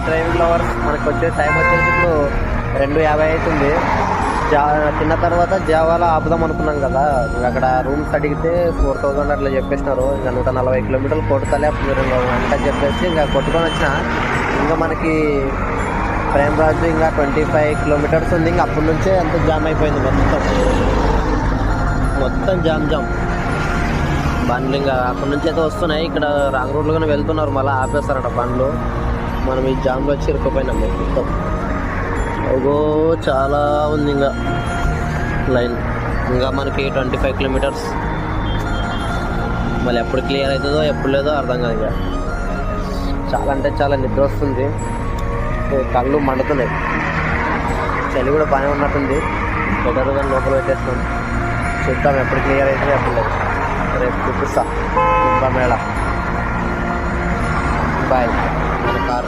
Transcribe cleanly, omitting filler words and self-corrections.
Driving lovers మనకు వచ్చే time వచ్చేసి ఇప్పుడు 2:50 అవుతుంది. తిన్న తర్వాత జావాలో ఆపుదాం అనుకున్నాం కదా, అక్కడ రూమ్స్ అడిగితే 4,000 అట్లా చెప్పేసినారు. ఇంకా 140 కిలోమీటర్లు కొడతలే అప్పుడు అంతా చెప్పేసి ఇంకా కొట్టుకొని వచ్చిన. ఇంకా మనకి ప్రేమరాజు ఇంకా 25 కిలోమీటర్స్ ఉంది. ఇంకా అప్పటి నుంచే అంత జామ్ అయిపోయింది, మొత్తం జామ్ బండ్లు. ఇంకా అప్పటి నుంచి అయితే వస్తున్నాయి. ఇక్కడ రాంగ్ రోడ్లుగానే వెళ్తున్నారు, మళ్ళీ ఆపేస్తారట బండ్లు. మనం ఈ జామ్లో వచ్చి ఇరుక్కుపోయినాం మొత్తం. అగో చాలా ఉంది ఇంకా లైన్. ఇంకా మనకి 25 కిలోమీటర్స్. మళ్ళీ ఎప్పుడు క్లియర్ అవుతుందో ఎప్పుడు లేదో అర్థం కాదు. ఇక చాలా అంటే చాలా నిద్ర వస్తుంది, కళ్ళు మండుతున్నాయి. చలి కూడా బాగానే ఉన్నట్టుంది. బెటర్ కానీ లోపల పెట్టేస్తున్నాం. చూద్దాం ఎప్పుడు క్లియర్ అవుతుందో ఎప్పుడు లేదు. రేపు చూపిస్తా మేళ. బాయ్. మన కారు